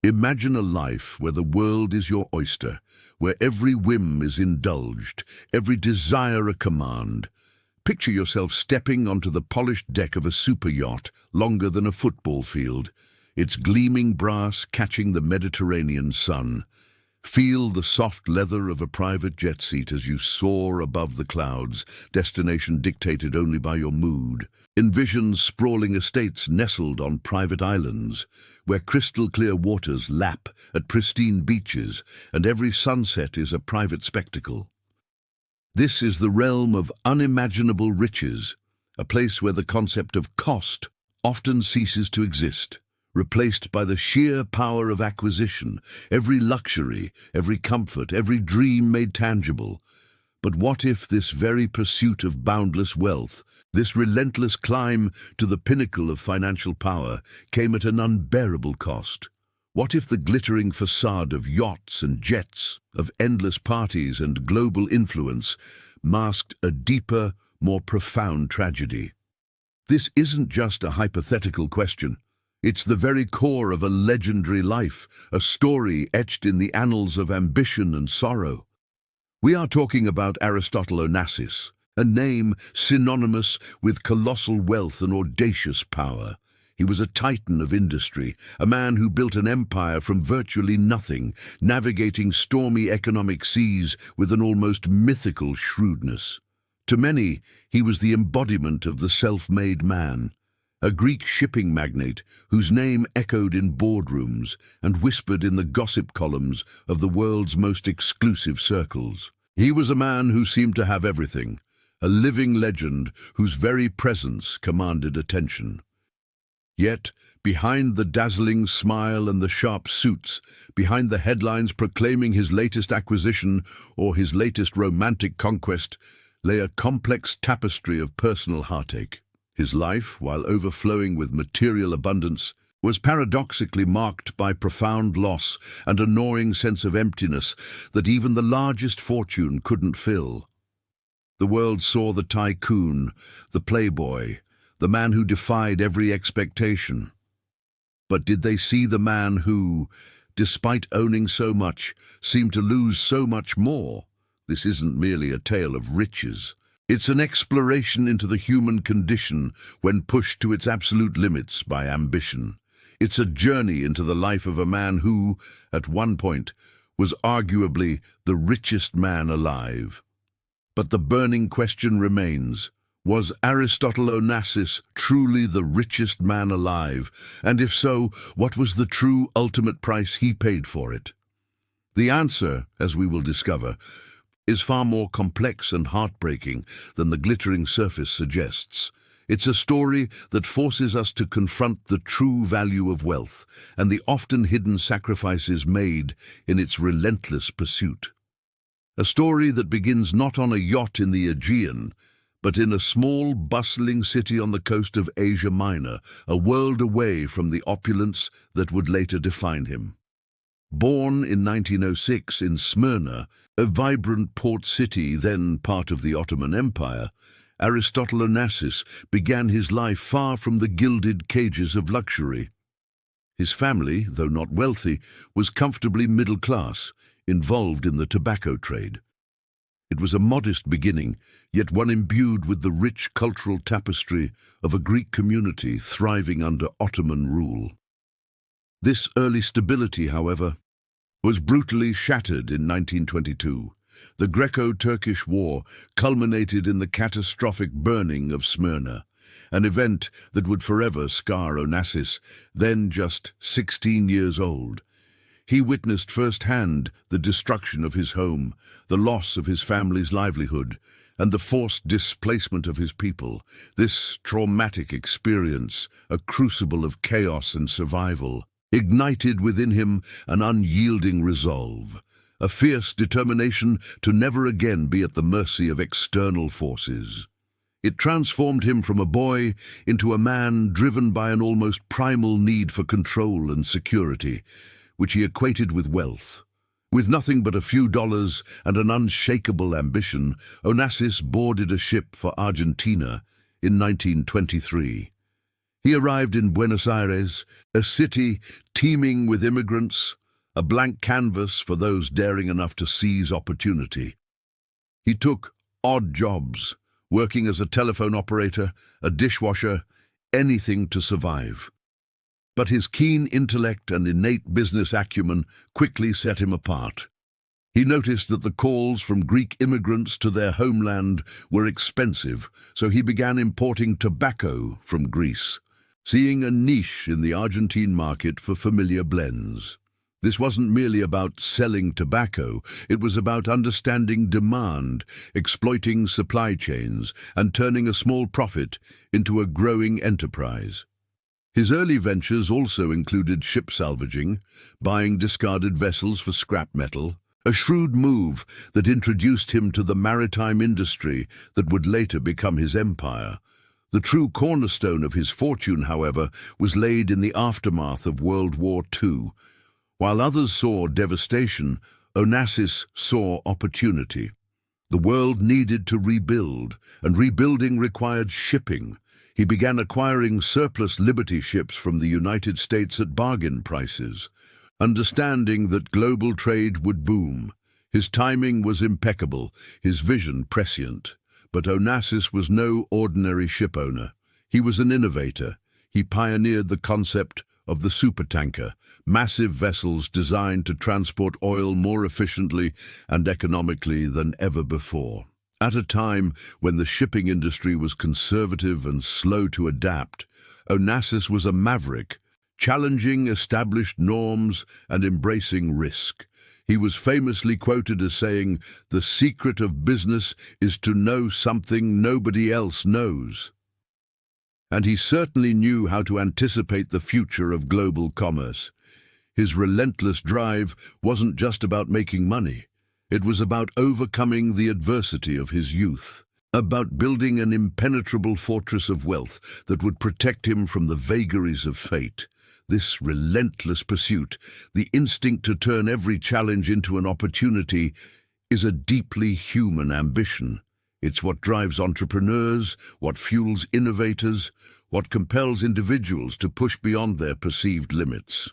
Imagine a life where the world is your oyster, where every whim is indulged, every desire a command. Picture yourself stepping onto the polished deck of a super yacht longer than a football field, its gleaming brass catching the Mediterranean sun. Feel the soft leather of a private jet seat as you soar above the clouds, destination dictated only by your mood. Envision sprawling estates nestled on private islands, where crystal-clear waters lap at pristine beaches, and every sunset is a private spectacle. This is the realm of unimaginable riches, a place where the concept of cost often ceases to exist, replaced by the sheer power of acquisition, every luxury, every comfort, every dream made tangible. But what if this very pursuit of boundless wealth, this relentless climb to the pinnacle of financial power, came at an unbearable cost? What if the glittering facade of yachts and jets, of endless parties and global influence, masked a deeper, more profound tragedy? This isn't just a hypothetical question. It's the very core of a legendary life, a story etched in the annals of ambition and sorrow. We are talking about Aristotle Onassis, a name synonymous with colossal wealth and audacious power. He was a titan of industry, a man who built an empire from virtually nothing, navigating stormy economic seas with an almost mythical shrewdness. To many, he was the embodiment of the self-made man, a Greek shipping magnate whose name echoed in boardrooms and whispered in the gossip columns of the world's most exclusive circles. He was a man who seemed to have everything, a living legend whose very presence commanded attention. Yet, behind the dazzling smile and the sharp suits, behind the headlines proclaiming his latest acquisition or his latest romantic conquest, lay a complex tapestry of personal heartache. His life, while overflowing with material abundance, was paradoxically marked by profound loss and a gnawing sense of emptiness that even the largest fortune couldn't fill. The world saw the tycoon, the playboy, the man who defied every expectation. But did they see the man who, despite owning so much, seemed to lose so much more? This isn't merely a tale of riches. It's an exploration into the human condition when pushed to its absolute limits by ambition. It's a journey into the life of a man who, at one point, was arguably the richest man alive. But the burning question remains, was Aristotle Onassis truly the richest man alive? And if so, what was the true ultimate price he paid for it? The answer, as we will discover, is far more complex and heartbreaking than the glittering surface suggests. It's a story that forces us to confront the true value of wealth and the often hidden sacrifices made in its relentless pursuit. A story that begins not on a yacht in the Aegean, but in a small, bustling city on the coast of Asia Minor, a world away from the opulence that would later define him. Born in 1906 in Smyrna, a vibrant port city then part of the Ottoman Empire, Aristotle Onassis began his life far from the gilded cages of luxury. His family, though not wealthy, was comfortably middle class, involved in the tobacco trade. It was a modest beginning, yet one imbued with the rich cultural tapestry of a Greek community thriving under Ottoman rule. This early stability, however, was brutally shattered in 1922. The Greco-Turkish War culminated in the catastrophic burning of Smyrna, an event that would forever scar Onassis, then just 16 years old. He witnessed firsthand the destruction of his home, the loss of his family's livelihood, and the forced displacement of his people. This traumatic experience, a crucible of chaos and survival, ignited within him an unyielding resolve, a fierce determination to never again be at the mercy of external forces. It transformed him from a boy into a man driven by an almost primal need for control and security, which he equated with wealth. With nothing but a few dollars and an unshakable ambition, Onassis boarded a ship for Argentina in 1923. He arrived in Buenos Aires, a city teeming with immigrants, a blank canvas for those daring enough to seize opportunity. He took odd jobs, working as a telephone operator, a dishwasher, anything to survive. But his keen intellect and innate business acumen quickly set him apart. He noticed that the calls from Greek immigrants to their homeland were expensive, so he began importing tobacco from Greece, seeing a niche in the Argentine market for familiar blends. This wasn't merely about selling tobacco, it was about understanding demand, exploiting supply chains, and turning a small profit into a growing enterprise. His early ventures also included ship salvaging, buying discarded vessels for scrap metal, a shrewd move that introduced him to the maritime industry that would later become his empire. The true cornerstone of his fortune, however, was laid in the aftermath of World War II. While others saw devastation, Onassis saw opportunity. The world needed to rebuild, and rebuilding required shipping. He began acquiring surplus Liberty ships from the United States at bargain prices, understanding that global trade would boom. His timing was impeccable, his vision prescient. But Onassis was no ordinary shipowner. He was an innovator. He pioneered the concept of the supertanker, massive vessels designed to transport oil more efficiently and economically than ever before. At a time when the shipping industry was conservative and slow to adapt, Onassis was a maverick, challenging established norms and embracing risk. He was famously quoted as saying, "The secret of business is to know something nobody else knows." And he certainly knew how to anticipate the future of global commerce. His relentless drive wasn't just about making money. It was about overcoming the adversity of his youth, about building an impenetrable fortress of wealth that would protect him from the vagaries of fate. This relentless pursuit, the instinct to turn every challenge into an opportunity, is a deeply human ambition. It's what drives entrepreneurs, what fuels innovators, what compels individuals to push beyond their perceived limits.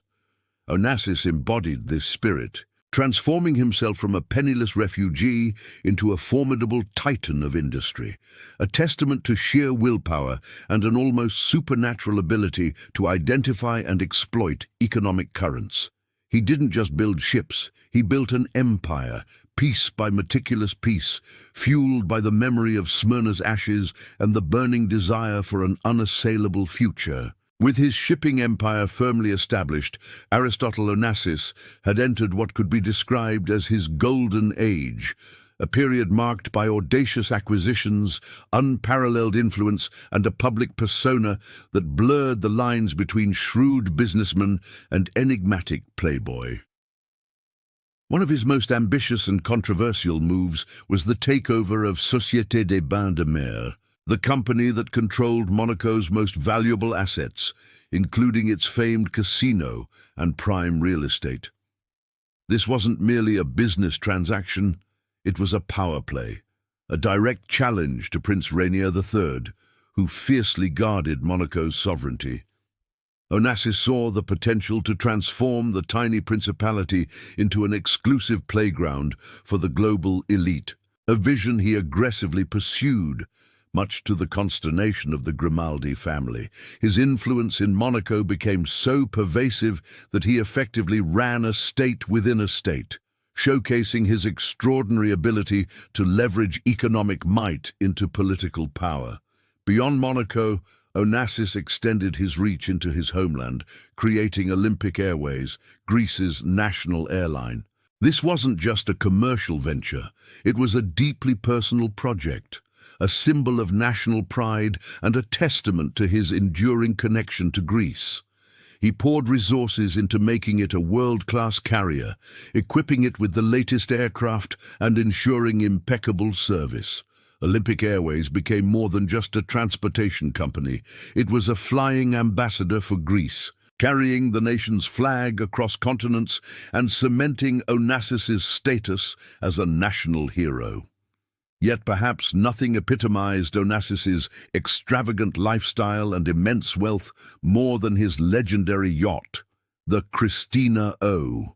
Onassis embodied this spirit, transforming himself from a penniless refugee into a formidable titan of industry, a testament to sheer willpower and an almost supernatural ability to identify and exploit economic currents. He didn't just build ships, he built an empire, piece by meticulous piece, fueled by the memory of Smyrna's ashes and the burning desire for an unassailable future. With his shipping empire firmly established, Aristotle Onassis had entered what could be described as his golden age, a period marked by audacious acquisitions, unparalleled influence, and a public persona that blurred the lines between shrewd businessman and enigmatic playboy. One of his most ambitious and controversial moves was the takeover of Société des Bains de Mer, the company that controlled Monaco's most valuable assets, including its famed casino and prime real estate. This wasn't merely a business transaction, it was a power play, a direct challenge to Prince Rainier III, who fiercely guarded Monaco's sovereignty. Onassis saw the potential to transform the tiny principality into an exclusive playground for the global elite, a vision he aggressively pursued, much to the consternation of the Grimaldi family. His influence in Monaco became so pervasive that he effectively ran a state within a state, showcasing his extraordinary ability to leverage economic might into political power. Beyond Monaco, Onassis extended his reach into his homeland, creating Olympic Airways, Greece's national airline. This wasn't just a commercial venture, it was a deeply personal project, a symbol of national pride and a testament to his enduring connection to Greece. He poured resources into making it a world-class carrier, equipping it with the latest aircraft and ensuring impeccable service. Olympic Airways became more than just a transportation company. It was a flying ambassador for Greece, carrying the nation's flag across continents and cementing Onassis's status as a national hero. Yet perhaps nothing epitomized Onassis's extravagant lifestyle and immense wealth more than his legendary yacht, the Christina O.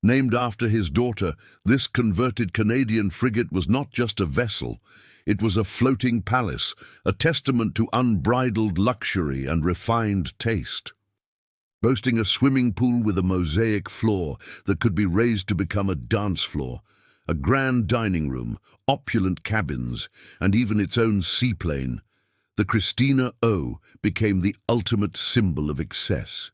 Named after his daughter, this converted Canadian frigate was not just a vessel, it was a floating palace, a testament to unbridled luxury and refined taste. Boasting a swimming pool with a mosaic floor that could be raised to become a dance floor, a grand dining room, opulent cabins, and even its own seaplane, the Christina O became the ultimate symbol of excess.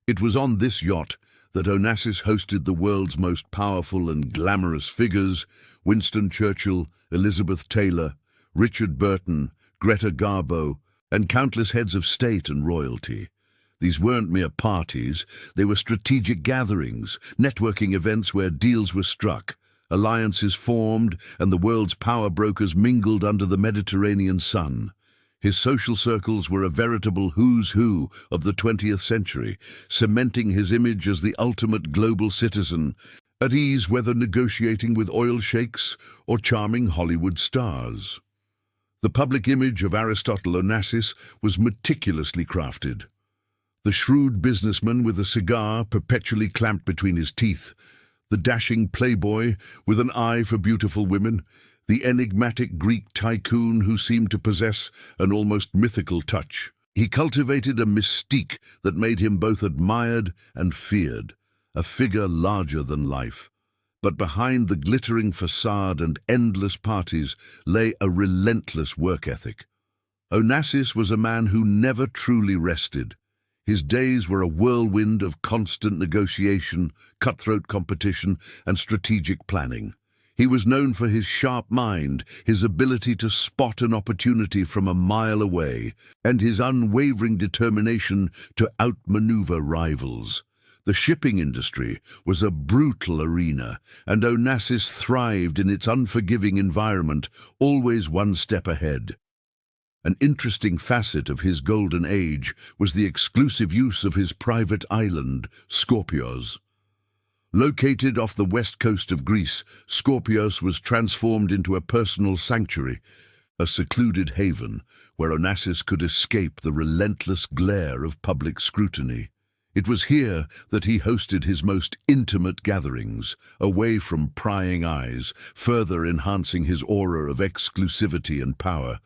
It was on this yacht that Onassis hosted the world's most powerful and glamorous figures: Winston Churchill, Elizabeth Taylor, Richard Burton, Greta Garbo, and countless heads of state and royalty. These weren't mere parties, they were strategic gatherings, networking events where deals were struck, alliances formed, and the world's power brokers mingled under the Mediterranean sun. His social circles were a veritable who's who of the 20th century, cementing his image as the ultimate global citizen, at ease whether negotiating with oil sheikhs or charming Hollywood stars. The public image of Aristotle Onassis was meticulously crafted. The shrewd businessman with a cigar perpetually clamped between his teeth, the dashing playboy with an eye for beautiful women, the enigmatic Greek tycoon who seemed to possess an almost mythical touch. He cultivated a mystique that made him both admired and feared, a figure larger than life. But behind the glittering facade and endless parties lay a relentless work ethic. Onassis was a man who never truly rested. His days were a whirlwind of constant negotiation, cutthroat competition, and strategic planning. He was known for his sharp mind, his ability to spot an opportunity from a mile away, and his unwavering determination to outmaneuver rivals. The shipping industry was a brutal arena, and Onassis thrived in its unforgiving environment, always one step ahead. An interesting facet of his golden age was the exclusive use of his private island, Skorpios. Located off the west coast of Greece, Skorpios was transformed into a personal sanctuary, a secluded haven where Onassis could escape the relentless glare of public scrutiny. It was here that he hosted his most intimate gatherings, away from prying eyes, further enhancing his aura of exclusivity and power.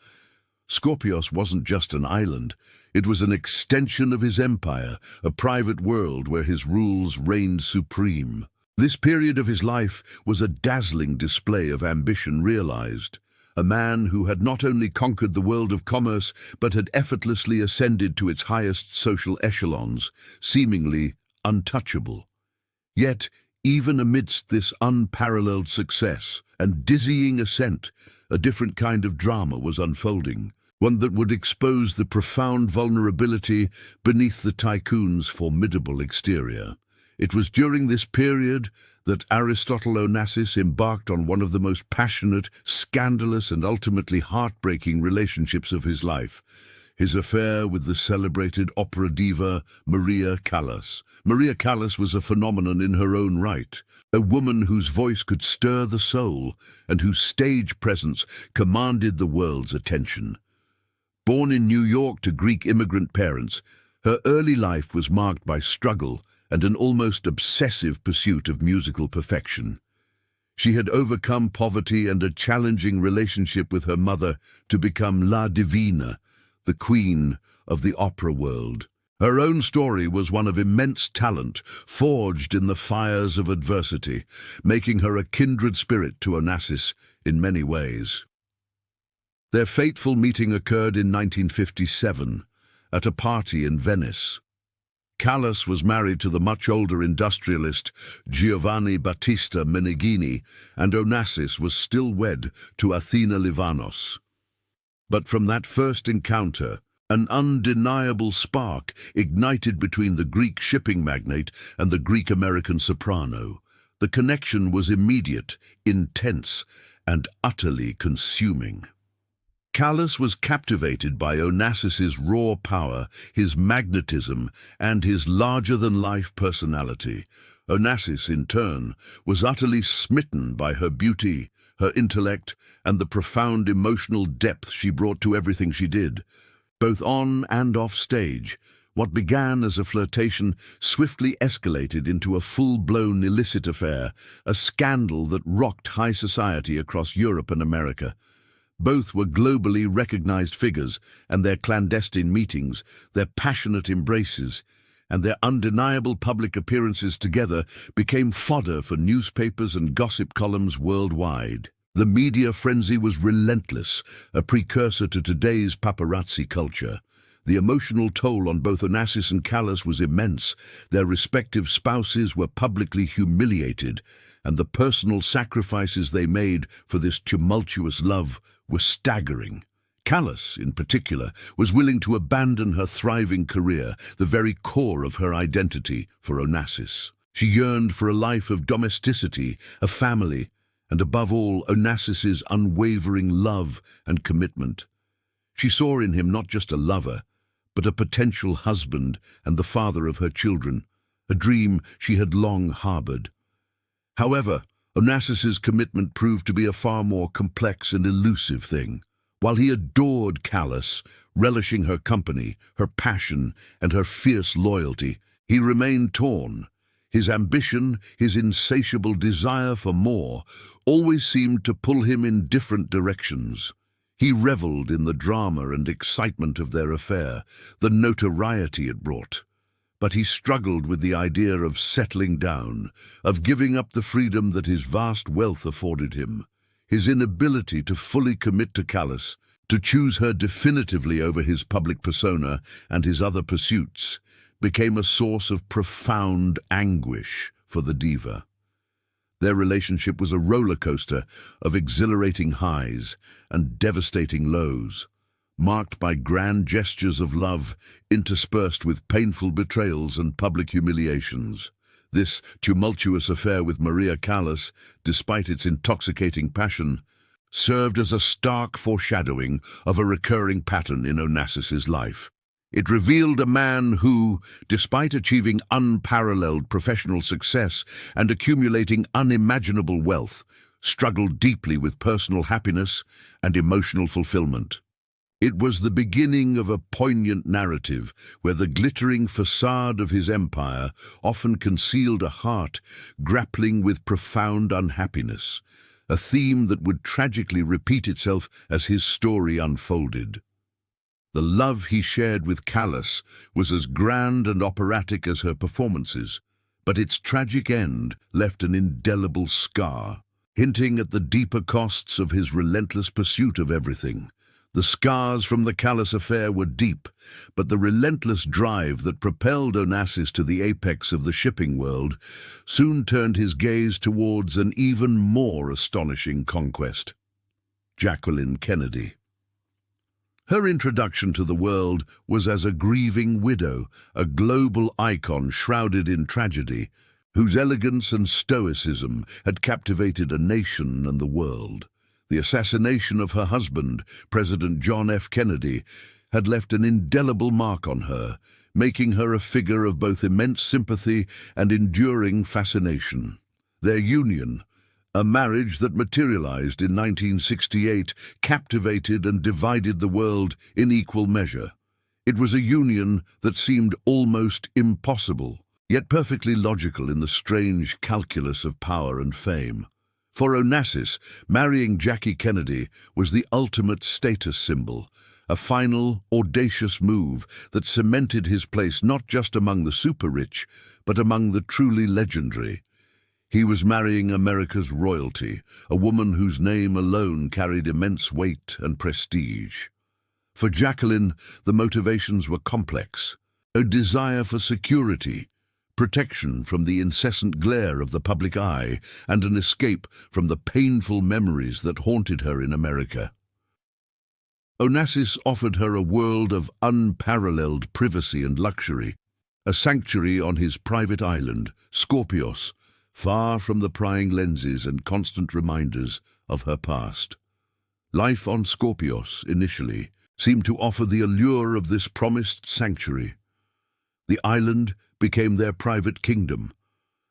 Skorpios wasn't just an island, it was an extension of his empire, a private world where his rules reigned supreme. This period of his life was a dazzling display of ambition realized. A man who had not only conquered the world of commerce, but had effortlessly ascended to its highest social echelons, seemingly untouchable. Yet, even amidst this unparalleled success and dizzying ascent, a different kind of drama was unfolding, one that would expose the profound vulnerability beneath the tycoon's formidable exterior. It was during this period that Aristotle Onassis embarked on one of the most passionate, scandalous, and ultimately heartbreaking relationships of his life, his affair with the celebrated opera diva Maria Callas. Maria Callas was a phenomenon in her own right, a woman whose voice could stir the soul and whose stage presence commanded the world's attention. Born in New York to Greek immigrant parents, her early life was marked by struggle and an almost obsessive pursuit of musical perfection. She had overcome poverty and a challenging relationship with her mother to become La Divina, the queen of the opera world. Her own story was one of immense talent, forged in the fires of adversity, making her a kindred spirit to Onassis in many ways. Their fateful meeting occurred in 1957, at a party in Venice. Callas was married to the much older industrialist Giovanni Battista Meneghini, and Onassis was still wed to Athena Livanos. But from that first encounter, an undeniable spark ignited between the Greek shipping magnate and the Greek-American soprano. The connection was immediate, intense, and utterly consuming. Callas was captivated by Onassis's raw power, his magnetism, and his larger-than-life personality. Onassis, in turn, was utterly smitten by her beauty, her intellect, and the profound emotional depth she brought to everything she did. Both on and off stage, what began as a flirtation swiftly escalated into a full-blown illicit affair, a scandal that rocked high society across Europe and America. Both were globally recognized figures, and their clandestine meetings, their passionate embraces, and their undeniable public appearances together became fodder for newspapers and gossip columns worldwide. The media frenzy was relentless, a precursor to today's paparazzi culture. The emotional toll on both Onassis and Callas was immense. Their respective spouses were publicly humiliated, and the personal sacrifices they made for this tumultuous love were staggering. Callas, in particular, was willing to abandon her thriving career, the very core of her identity, for Onassis. She yearned for a life of domesticity, a family, and above all, Onassis's unwavering love and commitment. She saw in him not just a lover, but a potential husband and the father of her children, a dream she had long harbored. However, Onassis's commitment proved to be a far more complex and elusive thing. While he adored Callas, relishing her company, her passion, and her fierce loyalty, he remained torn. His ambition, his insatiable desire for more, always seemed to pull him in different directions. He reveled in the drama and excitement of their affair, the notoriety it brought. But he struggled with the idea of settling down, of giving up the freedom that his vast wealth afforded him. His inability to fully commit to Callas, to choose her definitively over his public persona and his other pursuits, became a source of profound anguish for the diva. Their relationship was a roller coaster of exhilarating highs and devastating lows, marked by grand gestures of love interspersed with painful betrayals and public humiliations. This tumultuous affair with Maria Callas, despite its intoxicating passion, served as a stark foreshadowing of a recurring pattern in Onassis's life. It revealed a man who, despite achieving unparalleled professional success and accumulating unimaginable wealth, struggled deeply with personal happiness and emotional fulfillment. It was the beginning of a poignant narrative where the glittering facade of his empire often concealed a heart grappling with profound unhappiness, a theme that would tragically repeat itself as his story unfolded. The love he shared with Callas was as grand and operatic as her performances, but its tragic end left an indelible scar, hinting at the deeper costs of his relentless pursuit of everything. The scars from the Callas affair were deep, but the relentless drive that propelled Onassis to the apex of the shipping world soon turned his gaze towards an even more astonishing conquest: Jacqueline Kennedy. Her introduction to the world was as a grieving widow, a global icon shrouded in tragedy, whose elegance and stoicism had captivated a nation and the world. The assassination of her husband, President John F. Kennedy, had left an indelible mark on her, making her a figure of both immense sympathy and enduring fascination. Their union, a marriage that materialized in 1968, captivated and divided the world in equal measure. It was a union that seemed almost impossible, yet perfectly logical in the strange calculus of power and fame. For Onassis, marrying Jackie Kennedy was the ultimate status symbol, a final, audacious move that cemented his place not just among the super-rich, but among the truly legendary. He was marrying America's royalty, a woman whose name alone carried immense weight and prestige. For Jacqueline, the motivations were complex: a desire for security, protection from the incessant glare of the public eye, and an escape from the painful memories that haunted her in America. Onassis offered her a world of unparalleled privacy and luxury, a sanctuary on his private island, Scorpios, far from the prying lenses and constant reminders of her past. Life on Scorpios, initially, seemed to offer the allure of this promised sanctuary. The island became their private kingdom,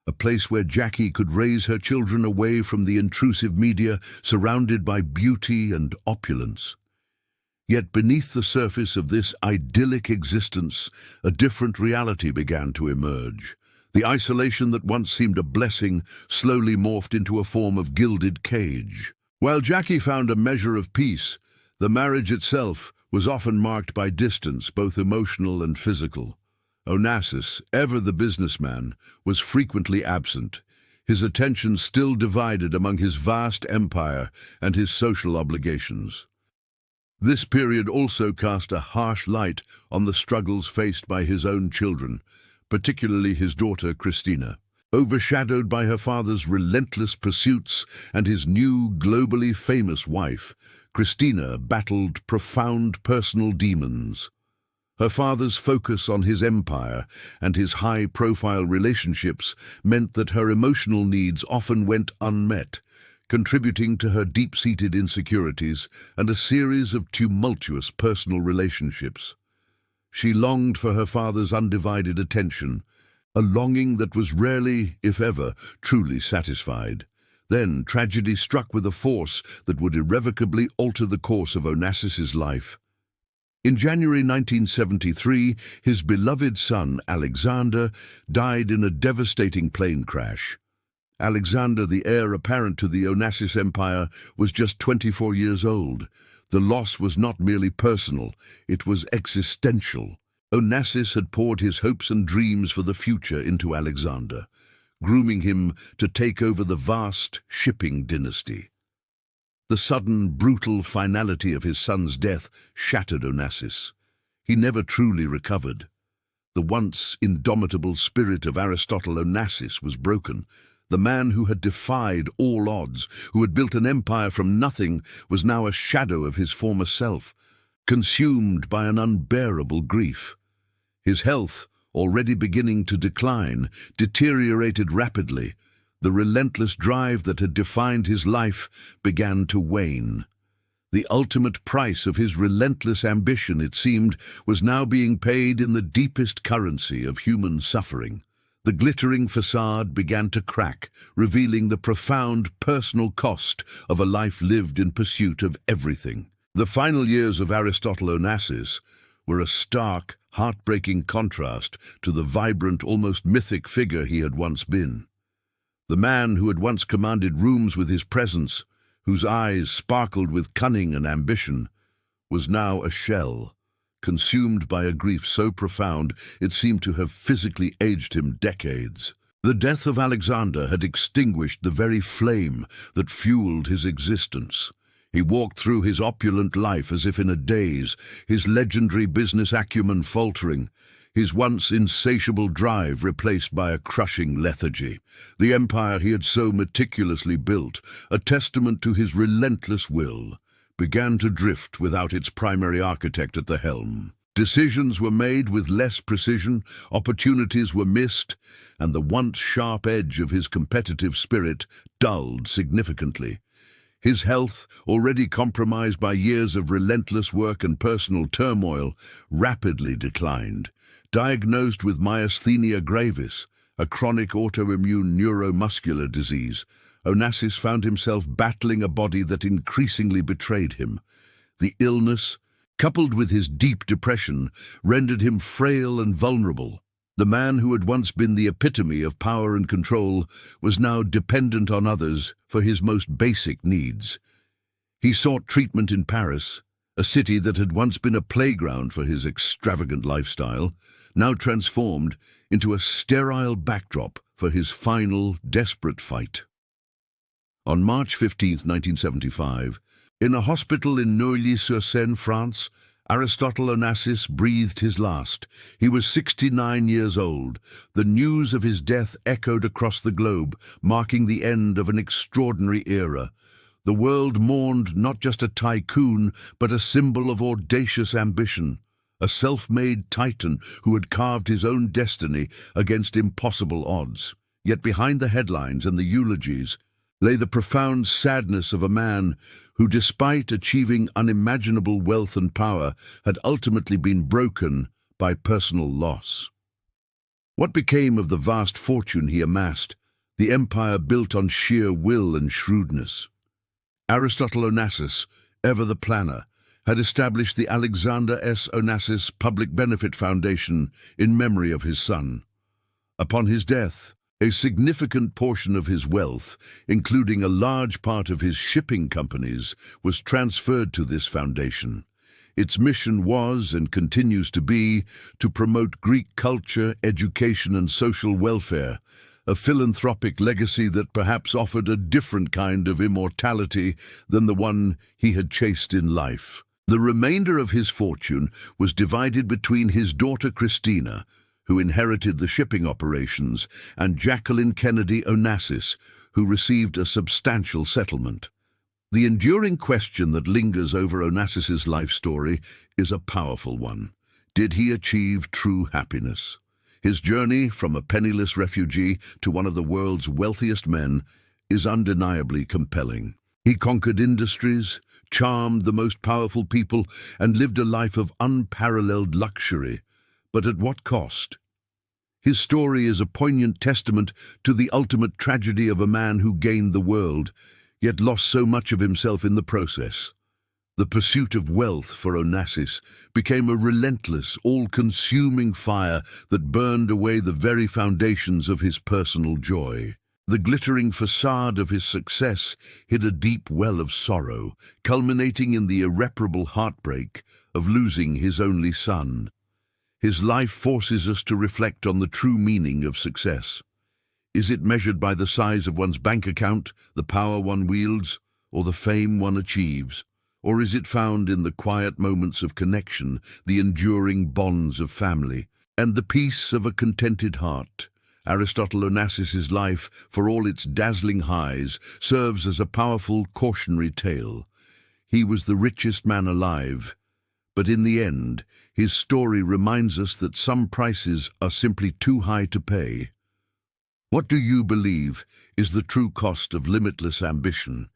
a place where Jackie could raise her children away from the intrusive media, surrounded by beauty and opulence. Yet beneath the surface of this idyllic existence, a different reality began to emerge. The isolation that once seemed a blessing slowly morphed into a form of gilded cage. While Jackie found a measure of peace, the marriage itself was often marked by distance, both emotional and physical. Onassis, ever the businessman, was frequently absent, his attention still divided among his vast empire and his social obligations. This period also cast a harsh light on the struggles faced by his own children, particularly his daughter Christina. Overshadowed by her father's relentless pursuits and his new, globally famous wife, Christina battled profound personal demons. Her father's focus on his empire and his high-profile relationships meant that her emotional needs often went unmet, contributing to her deep-seated insecurities and a series of tumultuous personal relationships. She longed for her father's undivided attention, a longing that was rarely, if ever, truly satisfied. Then tragedy struck with a force that would irrevocably alter the course of Onassis's life. In January 1973, his beloved son, Alexander, died in a devastating plane crash. Alexander, the heir apparent to the Onassis empire, was just 24 years old. The loss was not merely personal, it was existential. Onassis had poured his hopes and dreams for the future into Alexander, grooming him to take over the vast shipping dynasty. The sudden, brutal finality of his son's death shattered Onassis. He never truly recovered. The once indomitable spirit of Aristotle Onassis was broken. The man who had defied all odds, who had built an empire from nothing, was now a shadow of his former self, consumed by an unbearable grief. His health, already beginning to decline, deteriorated rapidly. The relentless drive that had defined his life began to wane. The ultimate price of his relentless ambition, it seemed, was now being paid in the deepest currency of human suffering. The glittering facade began to crack, revealing the profound personal cost of a life lived in pursuit of everything. The final years of Aristotle Onassis were a stark, heartbreaking contrast to the vibrant, almost mythic figure he had once been. The man who had once commanded rooms with his presence, whose eyes sparkled with cunning and ambition, was now a shell, consumed by a grief so profound it seemed to have physically aged him decades. The death of Alexander had extinguished the very flame that fueled his existence. He walked through his opulent life as if in a daze, his legendary business acumen faltering, his once insatiable drive replaced by a crushing lethargy. The empire he had so meticulously built, a testament to his relentless will, began to drift without its primary architect at the helm. Decisions were made with less precision, opportunities were missed, and the once sharp edge of his competitive spirit dulled significantly. His health, already compromised by years of relentless work and personal turmoil, rapidly declined. Diagnosed with myasthenia gravis, a chronic autoimmune neuromuscular disease, Onassis found himself battling a body that increasingly betrayed him. The illness, coupled with his deep depression, rendered him frail and vulnerable. The man who had once been the epitome of power and control was now dependent on others for his most basic needs. He sought treatment in Paris, a city that had once been a playground for his extravagant lifestyle, now transformed into a sterile backdrop for his final, desperate fight. On March 15, 1975, in a hospital in Neuilly-sur-Seine, France, Aristotle Onassis breathed his last. He was 69 years old. The news of his death echoed across the globe, marking the end of an extraordinary era. The world mourned not just a tycoon, but a symbol of audacious ambition, a self-made titan who had carved his own destiny against impossible odds. Yet behind the headlines and the eulogies lay the profound sadness of a man who, despite achieving unimaginable wealth and power, had ultimately been broken by personal loss. What became of the vast fortune he amassed, the empire built on sheer will and shrewdness? Aristotle Onassis, ever the planner, had established the Alexander S. Onassis Public Benefit Foundation in memory of his son. Upon his death, a significant portion of his wealth, including a large part of his shipping companies, was transferred to this foundation. Its mission was, and continues to be, to promote Greek culture, education, and social welfare, a philanthropic legacy that perhaps offered a different kind of immortality than the one he had chased in life. The remainder of his fortune was divided between his daughter Christina, who inherited the shipping operations, and Jacqueline Kennedy Onassis, who received a substantial settlement. The enduring question that lingers over Onassis's life story is a powerful one. Did he achieve true happiness? His journey from a penniless refugee to one of the world's wealthiest men is undeniably compelling. He conquered industries, charmed the most powerful people, and lived a life of unparalleled luxury. But at what cost? His story is a poignant testament to the ultimate tragedy of a man who gained the world, yet lost so much of himself in the process. The pursuit of wealth for Onassis became a relentless, all-consuming fire that burned away the very foundations of his personal joy. The glittering facade of his success hid a deep well of sorrow, culminating in the irreparable heartbreak of losing his only son. His life forces us to reflect on the true meaning of success. Is it measured by the size of one's bank account, the power one wields, or the fame one achieves? Or is it found in the quiet moments of connection, the enduring bonds of family, and the peace of a contented heart? Aristotle Onassis's life, for all its dazzling highs, serves as a powerful cautionary tale. He was the richest man alive, but in the end, his story reminds us that some prices are simply too high to pay. What do you believe is the true cost of limitless ambition?